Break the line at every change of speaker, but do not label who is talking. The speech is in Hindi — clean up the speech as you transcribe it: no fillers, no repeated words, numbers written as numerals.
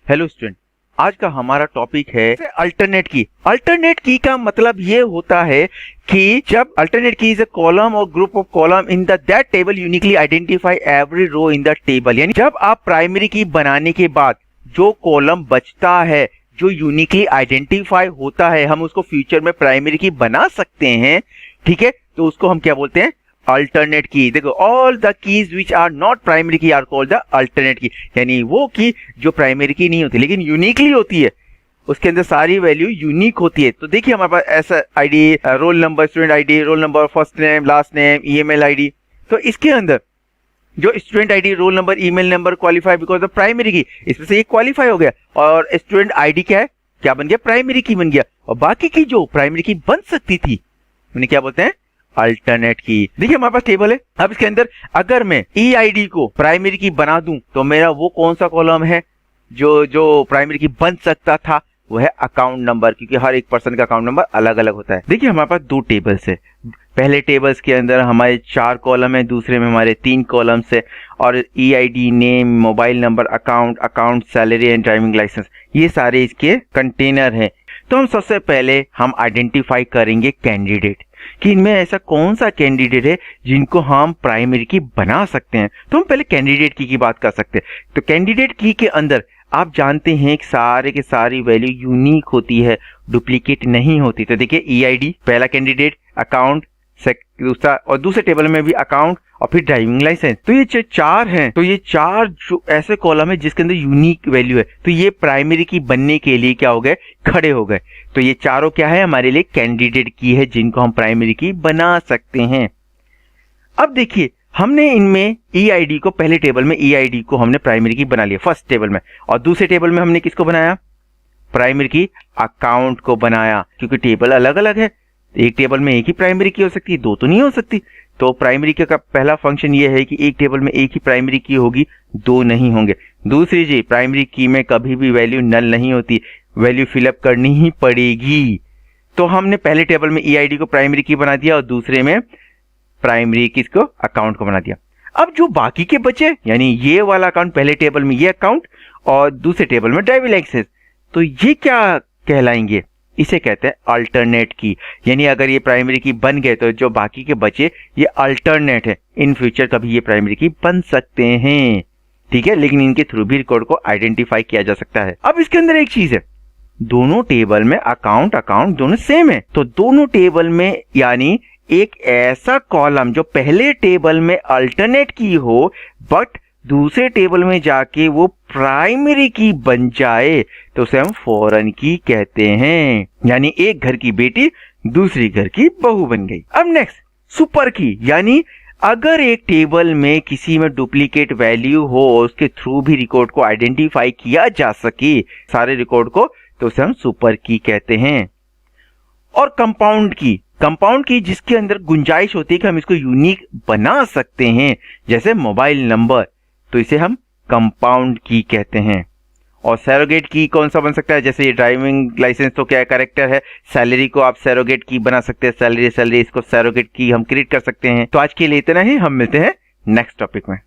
हेलो स्टूडेंट, आज का हमारा टॉपिक है अल्टरनेट की। अल्टरनेट की का मतलब ये होता है कि जब alternate key is a column और group of columns in that table uniquely identify every row in the table. यानी जब आप प्राइमरी की बनाने के बाद जो कॉलम बचता है, जो यूनिकली आइडेंटिफाई होता है, हम उसको फ्यूचर में प्राइमरी की बना सकते हैं। ठीक है, तो उसको हम क्या बोलते हैं? Alternate key. देखो, all the keys which are not primary key are called the alternate key. यानी वो की जो प्राइमरी की नहीं होती लेकिन यूनिकली होती है, उसके अंदर सारी वैल्यू यूनिक होती है। तो देखिए हमारे पास ऐसा ID, roll number, student ID, roll number, first name, last name, email ID. तो इसके अंदर जो student ID, roll number, email number qualify because of primary की, इसमें से ये क्वालिफाई हो गया। और स्टूडेंट आईडी क्या है, क्या बन गया? प्राइमरी की बन गया। और बाकी की जो प्राइमरी की बन सकती थी उन्हें क्या बोलते हैं? अल्टरनेट की। देखिए हमारे पास टेबल है। अब इसके अंदर अगर मैं ई आई डी को प्राइमरी की बना दूं तो मेरा वो कौन सा कॉलम है जो प्राइमरी की बन सकता था? वो है अकाउंट नंबर, क्योंकि हर एक पर्सन का अकाउंट नंबर अलग अलग होता है। देखिए हमारे पास दो टेबल्स है। पहले टेबल्स के अंदर हमारे 4 कॉलम है, दूसरे में हमारे 3 कॉलम्स है। और E I D, name, mobile number, account, salary and driving licence, ये सारे इसके कंटेनर हैं। तो हम सबसे पहले हम आइडेंटिफाई करेंगे कैंडिडेट, कि इनमें ऐसा कौन सा कैंडिडेट है जिनको हम प्राइमरी की बना सकते हैं। तो हम पहले कैंडिडेट की बात कर सकते हैं। तो कैंडिडेट की के अंदर आप जानते हैं कि सारे के सारी वैल्यू यूनिक होती है, डुप्लीकेट नहीं होती। तो देखिए ई आई डी पहला कैंडिडेट, अकाउंट दूसरा, और दूसरे टेबल में भी अकाउंट और फिर ड्राइविंग लाइसेंस। तो ये 4 हैं। तो ये 4 जो ऐसे कॉलम है जिसके अंदर यूनिक वैल्यू है, तो ये प्राइमरी की बनने के लिए क्या हो गए? खड़े हो गए। तो ये चारों क्या है? हमारे लिए कैंडिडेट की है जिनको हम प्राइमरी की बना सकते हैं। अब देखिए हमने इनमें ई आई डी को, पहले टेबल में ई आई डी को हमने प्राइमरी की बना लिया फर्स्ट टेबल में, और दूसरे टेबल में हमने किसको बनाया? प्राइमरी की अकाउंट को बनाया, क्योंकि टेबल अलग अलग है। एक टेबल में एक ही प्राइमरी की हो सकती है, 2 तो नहीं हो सकती। तो प्राइमरी का पहला फंक्शन ये है कि एक टेबल में एक ही प्राइमरी की होगी, 2 नहीं होंगे। दूसरी चीज, प्राइमरी की में कभी भी वैल्यू नल नहीं होती, वैल्यू फिलअप करनी ही पड़ेगी। तो हमने पहले टेबल में ई आई डी को प्राइमरी की बना दिया और दूसरे में प्राइमरी किसको? अकाउंट को बना दिया। अब जो बाकी के बचे, यानी ये वाला अकाउंट, पहले टेबल में ये अकाउंट और दूसरे टेबल में ड्राइविंग लाइसेंस, तो ये क्या कहलाएंगे? इसे कहते हैं अल्टरनेट की। यानी अगर ये प्राइमरी की बन गए तो जो बाकी के बचे ये अल्टरनेट है। इन फ्यूचर कभी ये प्राइमरी की बन सकते हैं, ठीक है, लेकिन इनके थ्रू भी रिकॉर्ड को आइडेंटिफाई किया जा सकता है। अब इसके अंदर एक चीज है, दोनों टेबल में अकाउंट दोनों सेम है। तो दोनों टेबल में यानी एक ऐसा कॉलम जो पहले टेबल में अल्टरनेट की हो बट दूसरे टेबल में जाके वो प्राइमरी की बन जाए, तो उसे हम फॉरेन की कहते हैं। यानी एक घर की बेटी दूसरी घर की बहू बन गई। अब नेक्स्ट, सुपर की। यानी अगर एक टेबल में किसी में डुप्लीकेट वैल्यू हो, उसके थ्रू भी रिकॉर्ड को आइडेंटिफाई किया जा सके, सारे रिकॉर्ड को, तो उसे हम सुपर की कहते हैं। और कंपाउंड की जिसके अंदर गुंजाइश होती है कि हम इसको यूनिक बना सकते हैं, जैसे मोबाइल नंबर, तो इसे हम कंपाउंड की कहते हैं। और सैरोगेट की कौन सा बन सकता है? जैसे ये ड्राइविंग लाइसेंस तो क्या कैरेक्टर है, सैलरी को आप सैरोगेट की बना सकते हैं, सैलरी इसको सैरोगेट की हम क्रिएट कर सकते हैं। तो आज के लिए इतना ही, हम मिलते हैं नेक्स्ट टॉपिक में।